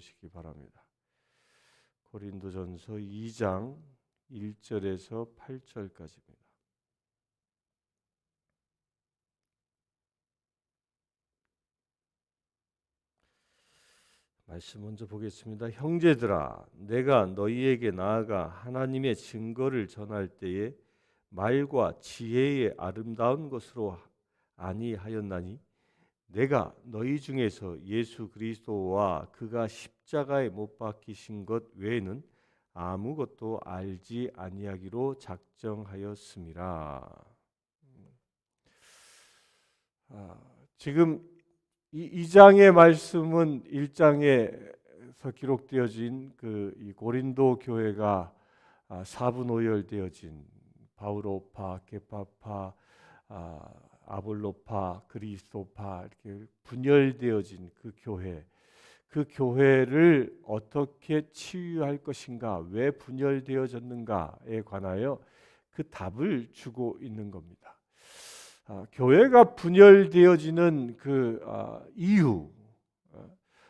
보시기 바랍니다. 고린도전서 2장 1절에서 8절까지입니다. 말씀 먼저 보겠습니다. 형제들아, 내가 너희에게 나아가 하나님의 증거를 전할 때에 말과 지혜의 아름다운 것으로 아니하였나니 내가 너희 중에서 예수 그리스도와 그가 십자가에 못 박히신 것 외에는 아무것도 알지 아니하기로 작정하였음이라. 지금 이 장의 말씀은 1장에서 기록되어진 이 고린도 교회가 사분오열되어진 바울오파, 계파파, 아볼로파, 그리스도파 이렇게 분열되어진 그 교회를 어떻게 치유할 것인가, 왜 분열되어졌는가에 관하여 그 답을 주고 있는 겁니다. 교회가 분열되어지는 이유,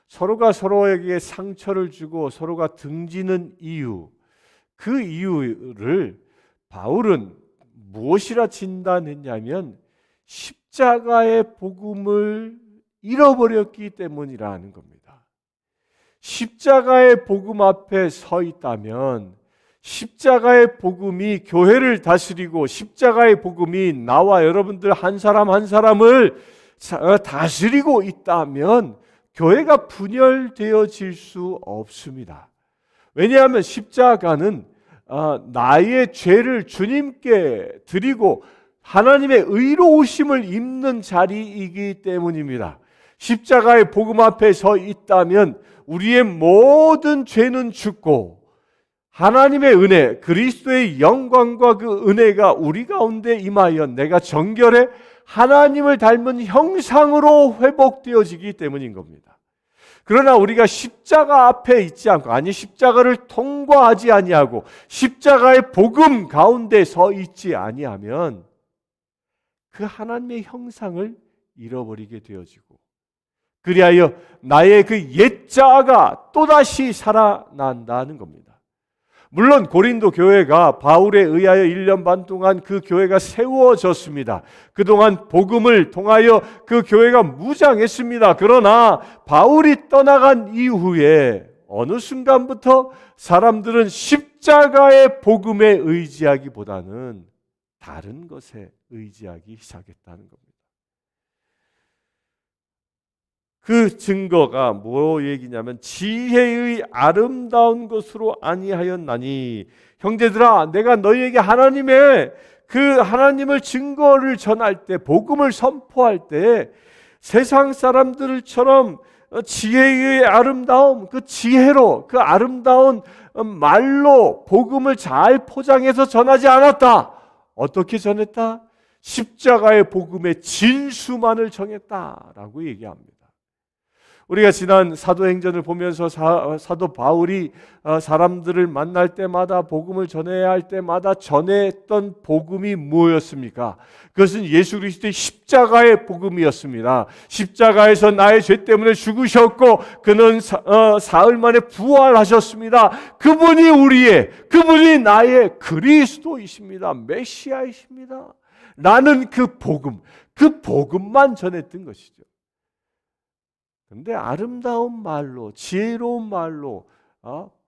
서로가 서로에게 상처를 주고 서로가 등지는 이유, 그 이유를 바울은 무엇이라 진단했냐면 십자가의 복음을 잃어버렸기 때문이라는 겁니다. 십자가의 복음 앞에 서 있다면 십자가의 복음이 교회를 다스리고 십자가의 복음이 나와 여러분들 한 사람 한 사람을 다스리고 있다면 교회가 분열되어질 수 없습니다. 왜냐하면 십자가는 나의 죄를 주님께 드리고 하나님의 의로우심을 입는 자리이기 때문입니다. 십자가의 복음 앞에 서 있다면 우리의 모든 죄는 죽고 하나님의 은혜, 그리스도의 영광과 그 은혜가 우리 가운데 임하여 내가 정결해 하나님을 닮은 형상으로 회복되어지기 때문인 겁니다. 그러나 우리가 십자가 앞에 있지 않고, 아니 십자가를 통과하지 아니하고 십자가의 복음 가운데 서 있지 아니하면 그 하나님의 형상을 잃어버리게 되어지고, 그리하여 나의 그 옛자가 또다시 살아난다는 겁니다. 물론 고린도 교회가 바울에 의하여 1년 반 동안 그 교회가 세워졌습니다. 그동안 복음을 통하여 그 교회가 무장했습니다. 그러나 바울이 떠나간 이후에 어느 순간부터 사람들은 십자가의 복음에 의지하기보다는 다른 것에 의지하기 시작했다는 겁니다. 그 증거가 뭐 얘기냐면 지혜의 아름다운 것으로 아니하였나니, 형제들아, 내가 너희에게 하나님을 증거를 전할 때, 복음을 선포할 때 세상 사람들처럼 지혜의 아름다움, 그 지혜로, 그 아름다운 말로 복음을 잘 포장해서 전하지 않았다. 어떻게 전했다? 십자가의 복음의 진수만을 정했다라고 얘기합니다. 우리가 지난 사도행전을 보면서 사도 바울이 사람들을 만날 때마다 복음을 전해야 할 때마다 전했던 복음이 무엇이었습니까? 그것은 예수 그리스도의 십자가의 복음이었습니다. 십자가에서 나의 죄 때문에 죽으셨고 그는 사흘 만에 부활하셨습니다. 그분이 나의 그리스도이십니다. 메시아이십니다. 나는 그 복음만 전했던 것이죠. 그런데 아름다운 말로, 지혜로운 말로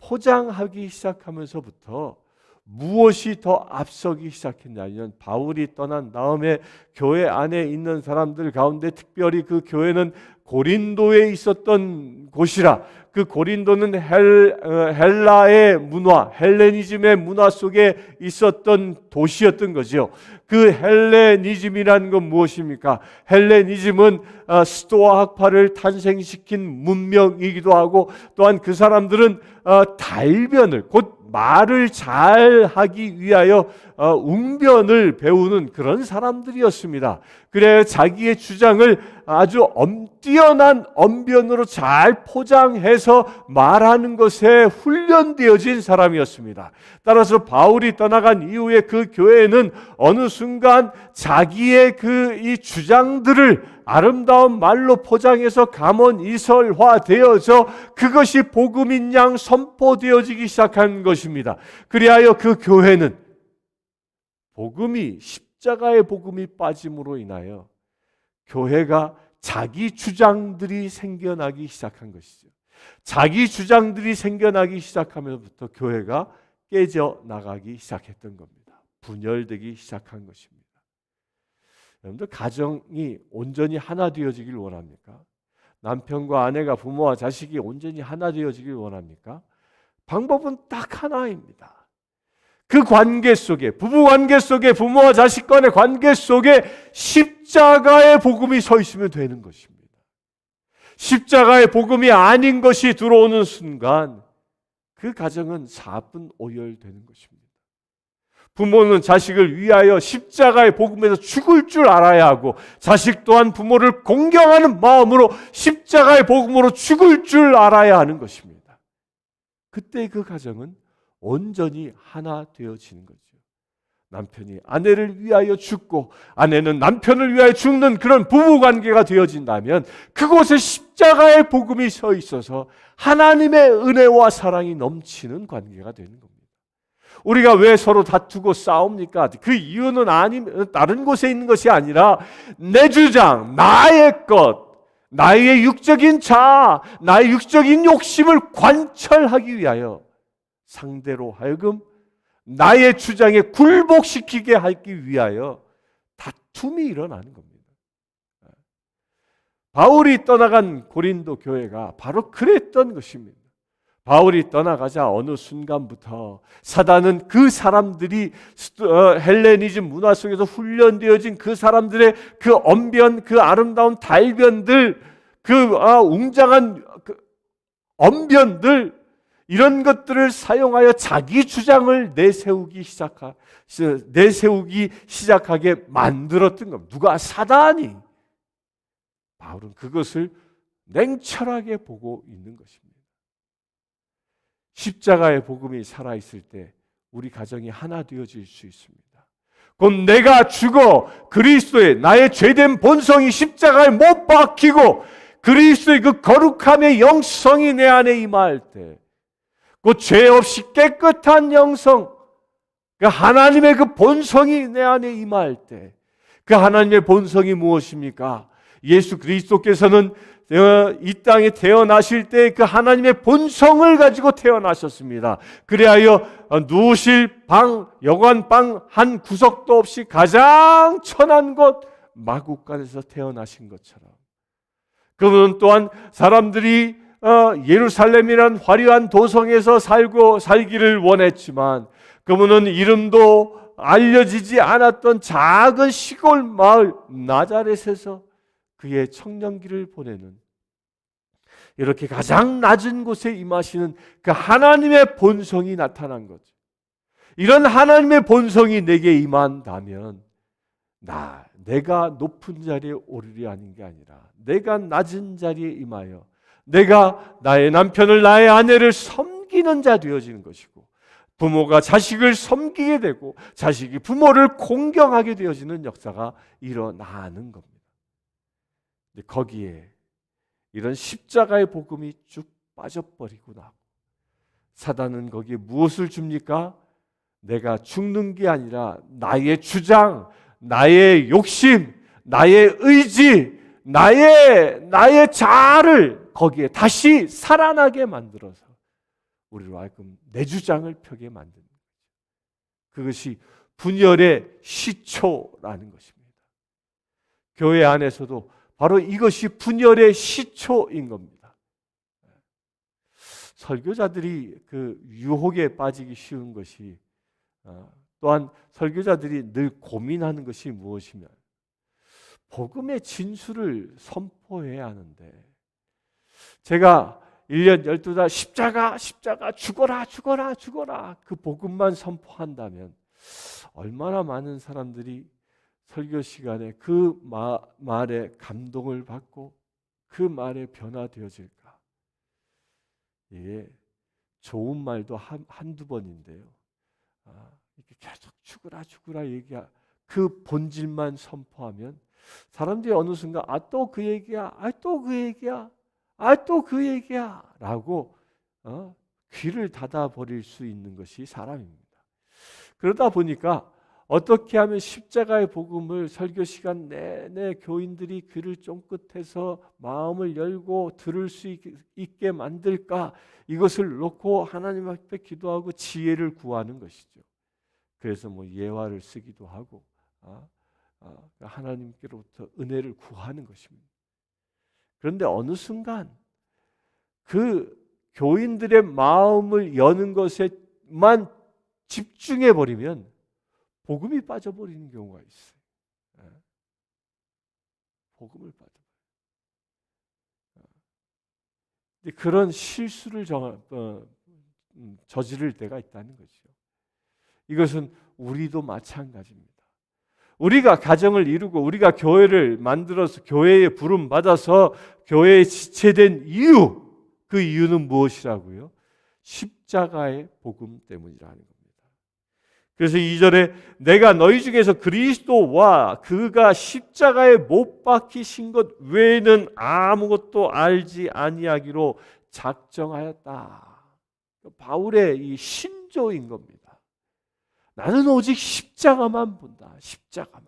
포장하기 시작하면서부터 무엇이 더 앞서기 시작했냐면, 바울이 떠난 다음에 교회 안에 있는 사람들 가운데 특별히 그 교회는 고린도에 있었던 곳이라, 그 고린도는 헬라의 문화, 헬레니즘의 문화 속에 있었던 도시였던 거죠. 그 헬레니즘이라는 건 무엇입니까? 헬레니즘은 스토아 학파를 탄생시킨 문명이기도 하고, 또한 그 사람들은 달변을, 곧 말을 잘 하기 위하여 웅변을 배우는 그런 사람들이었습니다. 그래야 자기의 주장을 아주 뛰어난 언변으로 잘 포장해서 말하는 것에 훈련되어진 사람이었습니다. 따라서 바울이 떠나간 이후에 그 교회는 어느 순간 자기의 이 주장들을 아름다운 말로 포장해서 감언이설화되어져 그것이 복음인 양 선포되어지기 시작한 것입니다. 그리하여 그 교회는 복음이 십자가의 복음이 빠짐으로 인하여 교회가 자기 주장들이 생겨나기 시작한 것이죠. 자기 주장들이 생겨나기 시작하면서부터 교회가 깨져 나가기 시작했던 겁니다. 분열되기 시작한 것입니다. 여러분들 가정이 온전히 하나 되어지길 원합니까? 남편과 아내가 부모와 자식이 온전히 하나 되어지길 원합니까? 방법은 딱 하나입니다. 그 관계 속에, 부부 관계 속에, 부모와 자식 간의 관계 속에 십자가의 복음이 서 있으면 되는 것입니다. 십자가의 복음이 아닌 것이 들어오는 순간 그 가정은 사분오열되는 것입니다. 부모는 자식을 위하여 십자가의 복음에서 죽을 줄 알아야 하고 자식 또한 부모를 공경하는 마음으로 십자가의 복음으로 죽을 줄 알아야 하는 것입니다. 그때 그 가정은 온전히 하나 되어지는 거죠. 남편이 아내를 위하여 죽고 아내는 남편을 위하여 죽는 그런 부부관계가 되어진다면 그곳에 십자가의 복음이 서 있어서 하나님의 은혜와 사랑이 넘치는 관계가 되는 겁니다. 우리가 왜 서로 다투고 싸웁니까? 그 이유는 다른 곳에 있는 것이 아니라 내 주장, 나의 것, 나의 육적인 자아, 나의 육적인 욕심을 관철하기 위하여 상대로 하여금 나의 주장에 굴복시키게 하기 위하여 다툼이 일어나는 겁니다. 바울이 떠나간 고린도 교회가 바로 그랬던 것입니다. 바울이 떠나가자 어느 순간부터 사단은 그 사람들이 헬레니즘 문화 속에서 훈련되어진 그 사람들의 그 언변, 그 아름다운 달변들, 그 웅장한 언변들, 이런 것들을 사용하여 자기 주장을 내세우기 시작하게 만들었던 겁니다. 누가? 사단이. 바울은 그것을 냉철하게 보고 있는 것입니다. 십자가의 복음이 살아있을 때 우리 가정이 하나 되어질 수 있습니다. 곧 내가 죽어 그리스도의 나의 죄된 본성이 십자가에 못 박히고 그리스도의 그 거룩함의 영성이 내 안에 임할 때 곧 죄 없이 깨끗한 영성, 그 하나님의 그 본성이 내 안에 임할 때 그 하나님의 본성이 무엇입니까? 예수 그리스도께서는 이 땅에 태어나실 때 그 하나님의 본성을 가지고 태어나셨습니다. 그리하여 누우실 방, 여관방 한 구석도 없이 가장 천한 곳 마구간에서 태어나신 것처럼 그분은 또한 사람들이 예루살렘이란 화려한 도성에서 살기를 원했지만 그분은 이름도 알려지지 않았던 작은 시골 마을 나자렛에서 그의 청년기를 보내는 이렇게 가장 낮은 곳에 임하시는 그 하나님의 본성이 나타난 거죠. 이런 하나님의 본성이 내게 임한다면 내가 높은 자리에 오르리 하는 게 아니라 내가 낮은 자리에 임하여 내가 나의 남편을 나의 아내를 섬기는 자 되어지는 것이고 부모가 자식을 섬기게 되고 자식이 부모를 공경하게 되어지는 역사가 일어나는 겁니다. 거기에 이런 십자가의 복음이 쭉 빠져버리고 나고 사단은 거기에 무엇을 줍니까? 내가 죽는 게 아니라 나의 주장, 나의 욕심, 나의 의지, 나의 자아를 거기에 다시 살아나게 만들어서 우리로 하여금 내 주장을 펴게 만드는 거죠. 그것이 분열의 시초라는 것입니다. 교회 안에서도 바로 이것이 분열의 시초인 겁니다. 설교자들이 그 유혹에 빠지기 쉬운 것이 또한 설교자들이 늘 고민하는 것이 무엇이면 복음의 진수를 선포해야 하는데 제가 1년 12달 십자가 죽어라 그 복음만 선포한다면 얼마나 많은 사람들이 설교 시간에 그 말에 감동을 받고 그 말에 변화되어질까. 이게 좋은 말도 한두 번인데요. 이렇게 계속 죽으라 얘기야. 그 본질만 선포하면 사람들이 어느 순간 또 그 얘기야, 또 그 얘기야, 또 그 얘기야 라고 귀를 닫아 버릴 수 있는 것이 사람입니다. 그러다 보니까 어떻게 하면 십자가의 복음을 설교 시간 내내 교인들이 귀를 쫑긋해서 마음을 열고 들을 수 있게 만들까, 이것을 놓고 하나님 앞에 기도하고 지혜를 구하는 것이죠. 그래서 뭐 예화를 쓰기도 하고 하나님께로부터 은혜를 구하는 것입니다. 그런데 어느 순간 그 교인들의 마음을 여는 것에만 집중해 버리면 복음이 빠져버리는 경우가 있어요. 복음을 빠져버려요. 그런 실수를 저지를 때가 있다는 거죠. 이것은 우리도 마찬가지입니다. 우리가 가정을 이루고 우리가 교회를 만들어서 교회에 부름 받아서 교회에 지체된 이유, 그 이유는 무엇이라고요? 십자가의 복음 때문이라는 겁니다. 그래서 2절에 내가 너희 중에서 그리스도와 그가 십자가에 못 박히신 것 외에는 아무것도 알지 아니하기로 작정하였다. 바울의 이 신조인 겁니다. 나는 오직 십자가만 본다. 십자가만.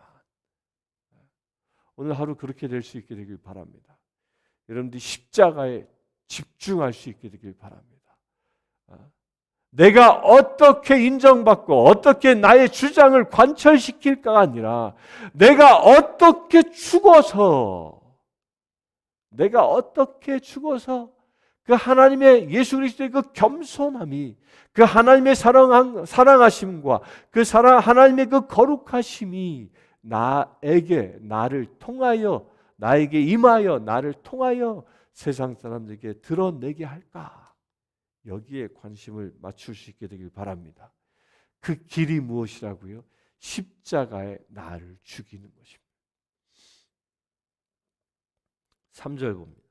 오늘 하루 그렇게 될 수 있게 되길 바랍니다. 여러분들이 십자가에 집중할 수 있게 되길 바랍니다. 내가 어떻게 인정받고 어떻게 나의 주장을 관철시킬까가 아니라 내가 어떻게 죽어서 그 하나님의 예수 그리스도의 그 겸손함이, 그 하나님의 사랑하심과 그 하나님의 그 거룩하심이 나를 통하여, 나에게 임하여 나를 통하여 세상 사람들에게 드러내게 할까? 여기에 관심을 맞출 수 있게 되길 바랍니다. 그 길이 무엇이라고요? 십자가에 나를 죽이는 것입니다. 3절 봅니다.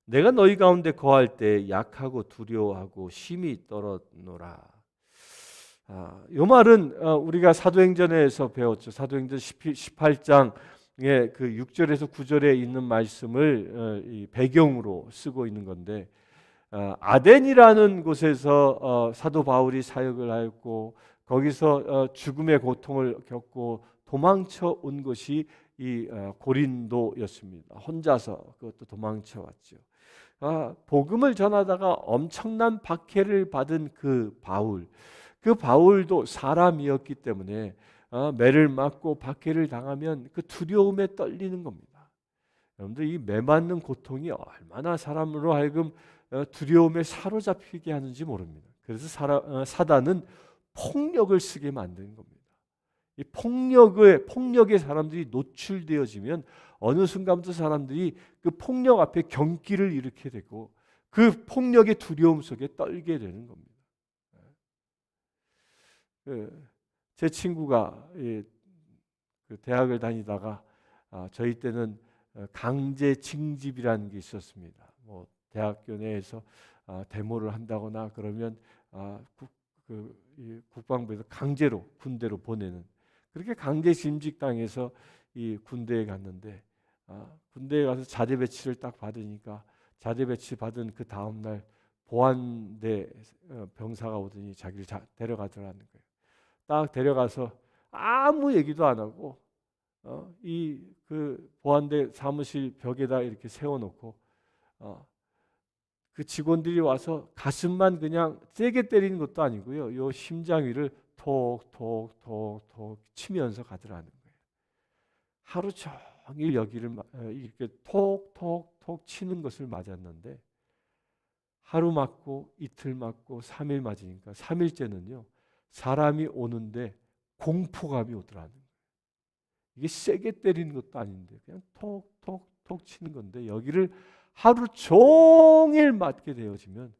내가 너희 가운데 거할 때 약하고 두려워하고 심히 떨었노라. 이 말은 우리가 사도행전에서 배웠죠. 사도행전 18장의 그 6절에서 9절에 있는 말씀을 배경으로 쓰고 있는 건데, 아덴이라는 곳에서 사도 바울이 사역을 하였고 거기서 죽음의 고통을 겪고 도망쳐 온 것이 이 고린도였습니다. 혼자서 그것도 도망쳐 왔죠. 복음을 전하다가 엄청난 박해를 받은 그 바울도 사람이었기 때문에 매를 맞고 박해를 당하면 그 두려움에 떨리는 겁니다. 여러분들, 이 매 맞는 고통이 얼마나 사람으로 하여금 두려움에 사로잡히게 하는지 모릅니다. 그래서 사단은 폭력을 쓰게 만드는 겁니다. 이 폭력에 사람들이 노출되어지면 어느 순간부터 사람들이 그 폭력 앞에 경기를 일으키게 되고 그 폭력의 두려움 속에 떨게 되는 겁니다. 제 친구가 그 대학을 다니다가 저희 때는 강제 징집이라는 게 있었습니다. 뭐 대학교 내에서 데모를 한다거나 그러면 국방부에서 강제로 군대로 보내는, 그렇게 강제 징집당해서 이 군대에 갔는데 군대에 가서 자대 배치를 딱 받으니까 자대 배치 받은 그 다음 날 보안대 병사가 오더니 자기를 데려가더라는 거예요. 딱 데려가서 아무 얘기도 안 하고 그 보안대 사무실 벽에다 이렇게 세워놓고 그 직원들이 와서 가슴만 그냥 세게 때리는 것도 아니고요, 요 심장 위를 톡톡톡톡 치면서 가더라는 거예요. 하루 종일 여기를 이렇게 톡톡톡 치는 것을 맞았는데 하루 맞고 이틀 맞고 3일 맞으니까 3일째는요 사람이 오는데 공포감이 오더라는 거예요. 이게 세게 때리는 것도 아닌데 그냥 톡톡톡 치는 건데 여기를 하루 종일 맞게 되어지면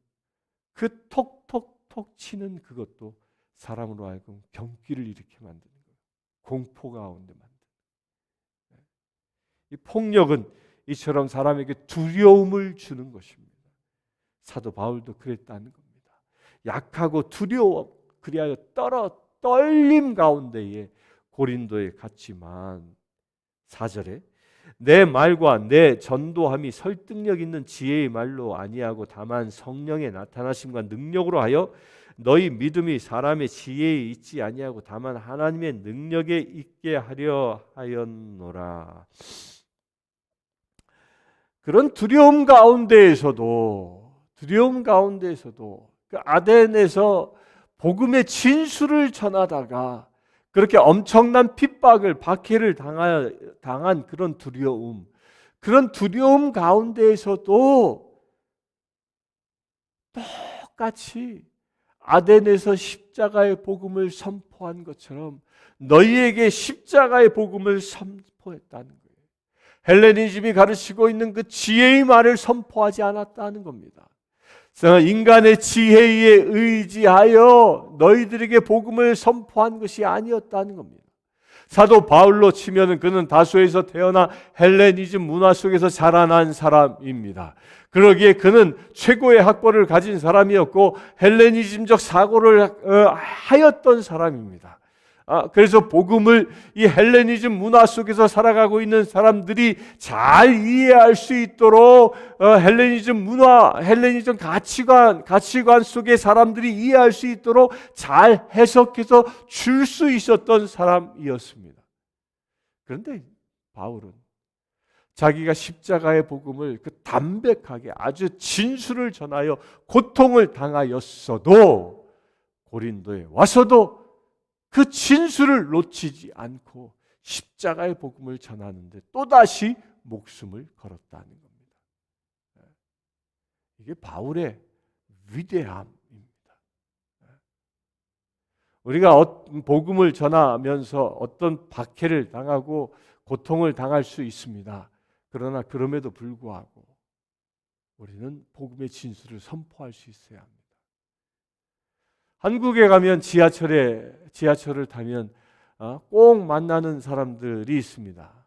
그 톡톡톡 치는 그것도 사람으로 하여금 경기를 일으키게 만드는 거예요. 공포 가운데 만드는. 이 폭력은 이처럼 사람에게 두려움을 주는 것입니다. 사도 바울도 그랬다는 겁니다. 약하고 두려워 그리하여 떨림 가운데에 고린도에 갔지만 4절에 내 말과 내 전도함이 설득력 있는 지혜의 말로 아니하고 다만 성령의 나타나심과 능력으로 하여 너희 믿음이 사람의 지혜에 있지 아니하고 다만 하나님의 능력에 있게 하려 하였노라. 그런 두려움 가운데에서도 그 아덴에서 복음의 진수를 전하다가 그렇게 엄청난 핍박을 박해를 당한 그런 두려움 가운데에서도 똑같이 아덴에서 십자가의 복음을 선포한 것처럼 너희에게 십자가의 복음을 선포했다는 거예요. 헬레니즘이 가르치고 있는 그 지혜의 말을 선포하지 않았다는 겁니다. 인간의 지혜에 의지하여 너희들에게 복음을 선포한 것이 아니었다는 겁니다. 사도 바울로 치면은 그는 다소에서 태어나 헬레니즘 문화 속에서 자라난 사람입니다. 그러기에 그는 최고의 학벌을 가진 사람이었고 헬레니즘적 사고를 하였던 사람입니다. 그래서 복음을 이 헬레니즘 문화 속에서 살아가고 있는 사람들이 잘 이해할 수 있도록 헬레니즘 문화, 헬레니즘 가치관 속에 사람들이 이해할 수 있도록 잘 해석해서 줄 수 있었던 사람이었습니다. 그런데 바울은 자기가 십자가의 복음을 그 담백하게 아주 진수를 전하여 고통을 당하였어도 고린도에 와서도 그 진수를 놓치지 않고 십자가의 복음을 전하는데 또다시 목숨을 걸었다는 겁니다. 이게 바울의 위대함입니다. 우리가 복음을 전하면서 어떤 박해를 당하고 고통을 당할 수 있습니다. 그러나 그럼에도 불구하고 우리는 복음의 진수를 선포할 수 있어야 합니다. 한국에 가면 지하철을 타면 꼭 만나는 사람들이 있습니다.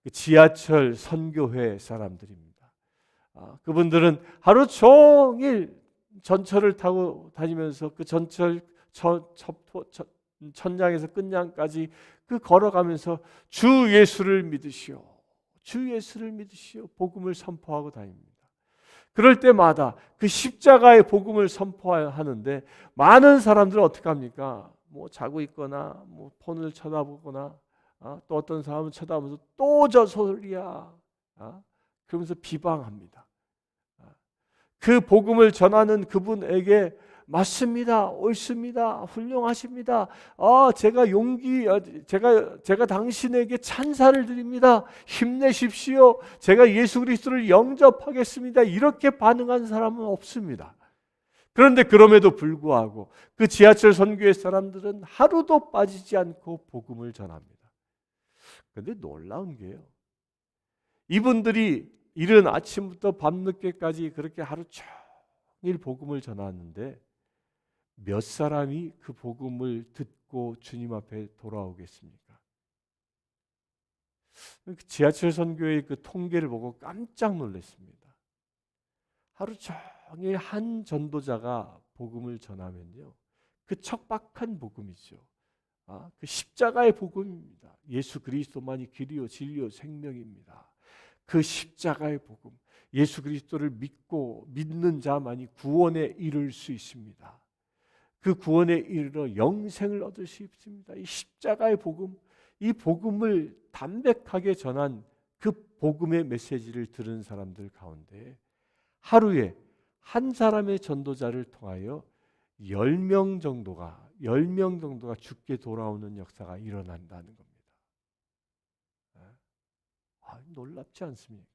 그 지하철 선교회 사람들입니다. 그분들은 하루 종일 전철을 타고 다니면서 그 전철 천장에서 끝장까지 그 걸어가면서 주 예수를 믿으시오, 주 예수를 믿으시오 복음을 선포하고 다닙니다. 그럴 때마다 그 십자가의 복음을 선포하는데 많은 사람들은 어떻게 합니까? 뭐 자고 있거나 뭐 폰을 쳐다보거나 또 어떤 사람은 쳐다보면서 또 저 소리야 그러면서 비방합니다. 그 복음을 전하는 그분에게 맞습니다, 옳습니다, 훌륭하십니다. 제가 당신에게 찬사를 드립니다. 힘내십시오. 제가 예수 그리스도를 영접하겠습니다. 이렇게 반응한 사람은 없습니다. 그런데 그럼에도 불구하고 그 지하철 선교회 사람들은 하루도 빠지지 않고 복음을 전합니다. 그런데 놀라운 게요, 이분들이 이른 아침부터 밤늦게까지 그렇게 하루 종일 복음을 전하는데 몇 사람이 그 복음을 듣고 주님 앞에 돌아오겠습니까? 지하철 선교의 그 통계를 보고 깜짝 놀랐습니다. 하루 종일 한 전도자가 복음을 전하면요, 그 척박한 복음이죠. 그 십자가의 복음입니다. 예수 그리스도만이 길이요 진리요 생명입니다. 그 십자가의 복음, 예수 그리스도를 믿는 자만이 구원에 이를 수 있습니다. 그 구원에 이르러 영생을 얻을 수 있습니다. 이 십자가의 복음, 이 복음을 담백하게 전한 그 복음의 메시지를 들은 사람들 가운데 하루에 한 사람의 전도자를 통하여 10명 정도가 죽게 돌아오는 역사가 일어난다는 겁니다. 놀랍지 않습니까?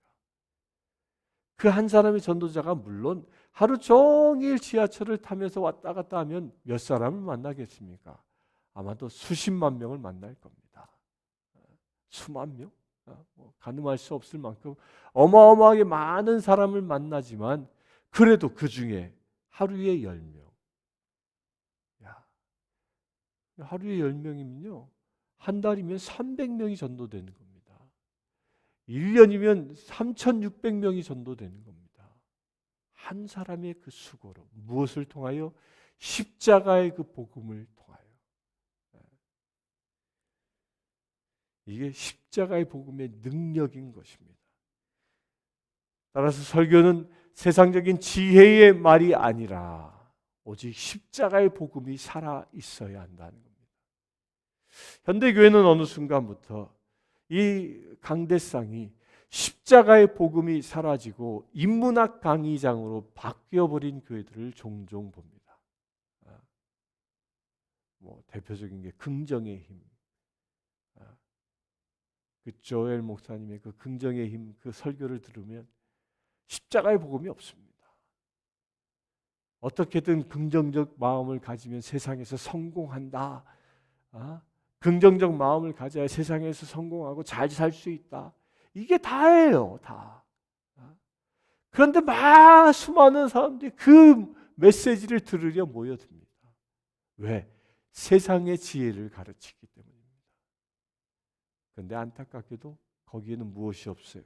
그 한 사람의 전도자가 물론 하루 종일 지하철을 타면서 왔다 갔다 하면 몇 사람을 만나겠습니까? 아마도 수십만 명을 만날 겁니다. 수만 명? 가늠할 수 없을 만큼 어마어마하게 많은 사람을 만나지만 그래도 그 중에 하루에 10명. 하루에 10명이면요, 한 달이면 300명이 전도되는 겁니다. 1년이면 3,600명이 전도되는 겁니다. 한 사람의 그 수고로 무엇을 통하여? 십자가의 그 복음을 통하여. 이게 십자가의 복음의 능력인 것입니다. 따라서 설교는 세상적인 지혜의 말이 아니라 오직 십자가의 복음이 살아 있어야 한다는 겁니다. 현대교회는 어느 순간부터 이 강대상이 십자가의 복음이 사라지고 인문학 강의장으로 바뀌어버린 교회들을 종종 봅니다. 대표적인 게 긍정의 힘. 그 조엘 목사님의 그 긍정의 힘 그 설교를 들으면 십자가의 복음이 없습니다. 어떻게든 긍정적 마음을 가지면 세상에서 성공한다. 긍정적 마음을 가져야 세상에서 성공하고 잘 살 수 있다. 이게 다예요, 다. 그런데 수많은 사람들이 그 메시지를 들으려 모여듭니다. 왜? 세상의 지혜를 가르치기 때문입니다. 그런데 안타깝게도 거기에는 무엇이 없어요?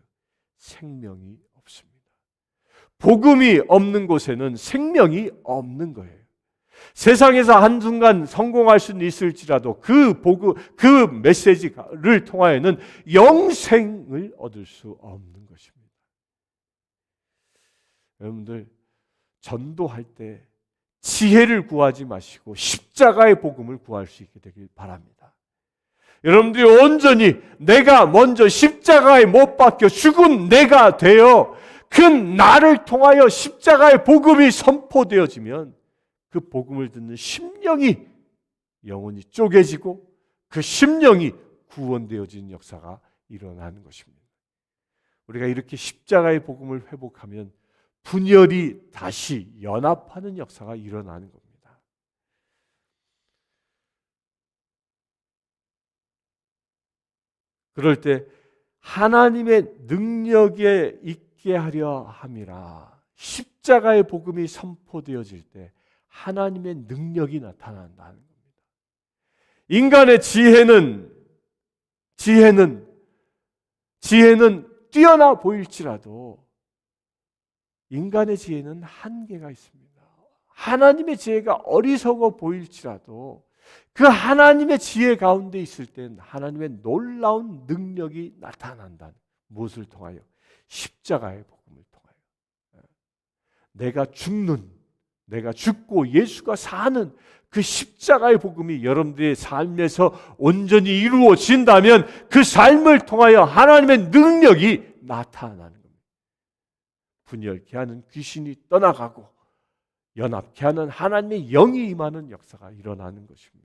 생명이 없습니다. 복음이 없는 곳에는 생명이 없는 거예요. 세상에서 한순간 성공할 수는 있을지라도 그 복음, 그 메시지를 통하여는 영생을 얻을 수 없는 것입니다. 여러분들 전도할 때 지혜를 구하지 마시고 십자가의 복음을 구할 수 있게 되길 바랍니다. 여러분들이 온전히 내가 먼저 십자가에 못 박혀 죽은 내가 되어 그 나를 통하여 십자가의 복음이 선포되어지면 그 복음을 듣는 심령이 영혼이 쪼개지고 그 심령이 구원되어지는 역사가 일어나는 것입니다. 우리가 이렇게 십자가의 복음을 회복하면 분열이 다시 연합하는 역사가 일어나는 겁니다. 그럴 때 하나님의 능력에 있게 하려 함이라. 십자가의 복음이 선포되어질 때 하나님의 능력이 나타난다는 겁니다. 인간의 지혜는 뛰어나 보일지라도 인간의 지혜는 한계가 있습니다. 하나님의 지혜가 어리석어 보일지라도 그 하나님의 지혜 가운데 있을 땐 하나님의 놀라운 능력이 나타난다. 무엇을 통하여? 십자가의 복음을 통하여. 내가 죽고 예수가 사는 그 십자가의 복음이 여러분들의 삶에서 온전히 이루어진다면 그 삶을 통하여 하나님의 능력이 나타나는 겁니다. 분열케 하는 귀신이 떠나가고 연합케 하는 하나님의 영이 임하는 역사가 일어나는 것입니다.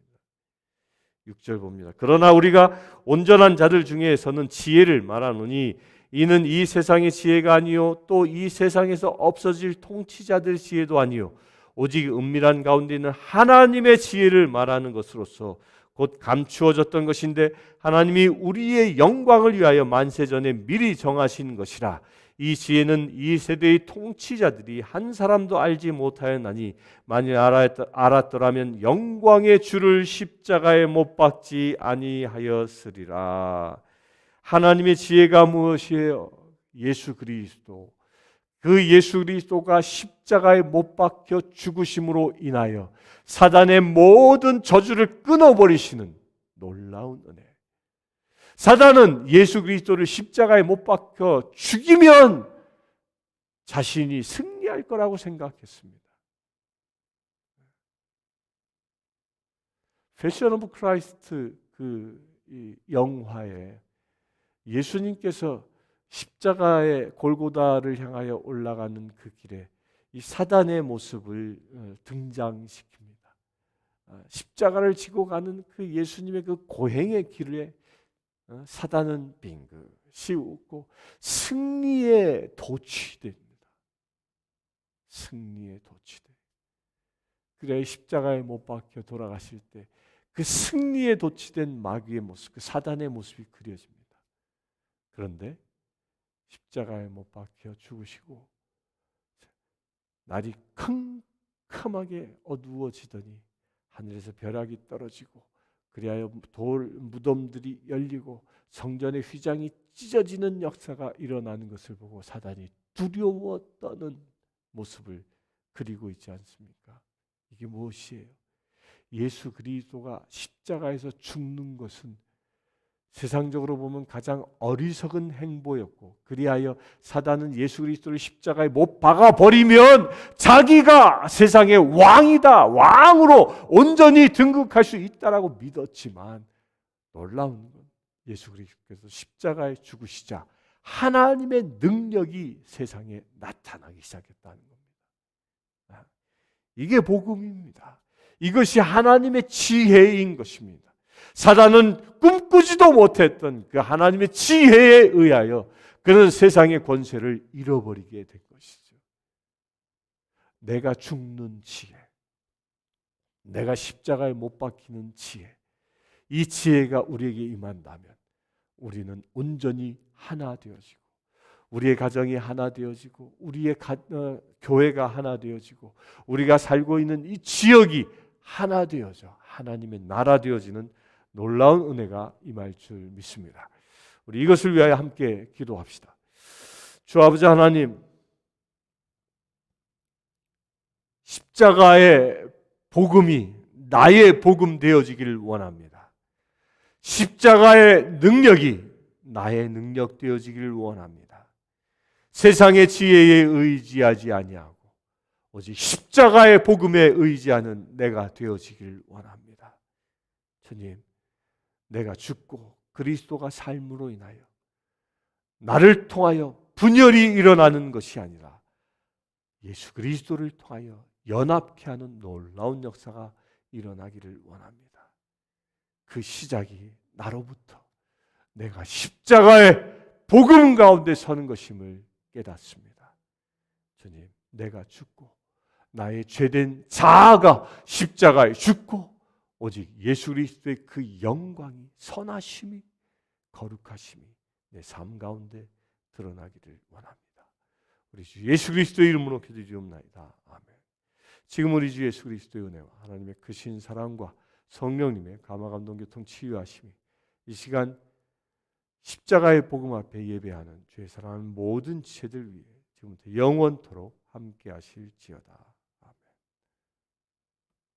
6절 봅니다. 그러나 우리가 온전한 자들 중에서는 지혜를 말하노니 이는 이 세상의 지혜가 아니요 또 이 세상에서 없어질 통치자들의 지혜도 아니요 오직 은밀한 가운데 있는 하나님의 지혜를 말하는 것으로서 곧 감추어졌던 것인데 하나님이 우리의 영광을 위하여 만세전에 미리 정하신 것이라. 이 지혜는 이 세대의 통치자들이 한 사람도 알지 못하였나니 만일 알았더라면 영광의 주를 십자가에 못 박지 아니하였으리라. 하나님의 지혜가 무엇이에요? 예수 그리스도. 그 예수 그리스도가 십자가에 못 박혀 죽으심으로 인하여 사단의 모든 저주를 끊어버리시는 놀라운 은혜. 사단은 예수 그리스도를 십자가에 못 박혀 죽이면 자신이 승리할 거라고 생각했습니다. 패션 오브 크라이스트 이 영화에 예수님께서 십자가의 골고다를 향하여 올라가는 그 길에 이 사단의 모습을 등장시킵니다. 십자가를 지고 가는 그 예수님의 그 고행의 길에 사단은 빙긋이 웃고 승리에 도취됩니다. 승리에 도취돼. 그래 십자가에 못 박혀 돌아가실 때 그 승리에 도취된 마귀의 모습, 그 사단의 모습이 그려집니다. 그런데 십자가에 못 박혀 죽으시고 날이 캄캄하게 어두워지더니 하늘에서 벼락이 떨어지고 그리하여 돌 무덤들이 열리고 성전의 휘장이 찢어지는 역사가 일어나는 것을 보고 사단이 두려워 떠는 모습을 그리고 있지 않습니까? 이게 무엇이에요? 예수 그리스도가 십자가에서 죽는 것은 세상적으로 보면 가장 어리석은 행보였고, 그리하여 사단은 예수 그리스도를 십자가에 못 박아 버리면 자기가 세상의 왕이다, 왕으로 온전히 등극할 수 있다라고 믿었지만, 놀라운 건 예수 그리스도께서 십자가에 죽으시자 하나님의 능력이 세상에 나타나기 시작했다는 겁니다. 이게 복음입니다. 이것이 하나님의 지혜인 것입니다. 사단은 꿈꾸지도 못했던 그 하나님의 지혜에 의하여 그는 세상의 권세를 잃어버리게 된 것이죠. 내가 죽는 지혜, 내가 십자가에 못 박히는 지혜, 이 지혜가 우리에게 임한다면 우리는 온전히 하나 되어지고, 우리의 가정이 하나 되어지고, 우리의 교회가 하나 되어지고, 우리가 살고 있는 이 지역이 하나 되어져 하나님의 나라 되어지는 놀라운 은혜가 임할 줄 믿습니다. 우리 이것을 위하여 함께 기도합시다. 주 아버지 하나님, 십자가의 복음이 나의 복음 되어지기를 원합니다. 십자가의 능력이 나의 능력 되어지기를 원합니다. 세상의 지혜에 의지하지 아니하고 오직 십자가의 복음에 의지하는 내가 되어지기를 원합니다. 주님, 내가 죽고 그리스도가 삶으로 인하여 나를 통하여 분열이 일어나는 것이 아니라 예수 그리스도를 통하여 연합케 하는 놀라운 역사가 일어나기를 원합니다. 그 시작이 나로부터 내가 십자가의 복음 가운데 서는 것임을 깨닫습니다. 주님, 내가 죽고 나의 죄된 자아가 십자가에 죽고 오직 예수 그리스도의 그 영광이, 선하심이, 거룩하심이 내 삶 가운데 드러나기를 원합니다. 우리 주 예수 그리스도의 이름으로 기도드리옵나이다. 아멘. 지금 우리 주 예수 그리스도의 은혜와 하나님의 크신 사랑과 성령님의 감화 감동 교통 치유하심이 이 시간 십자가의 복음 앞에 예배하는 주의 사랑하는 모든 지체들 위해 지금부터 영원토록 함께 하실지어다.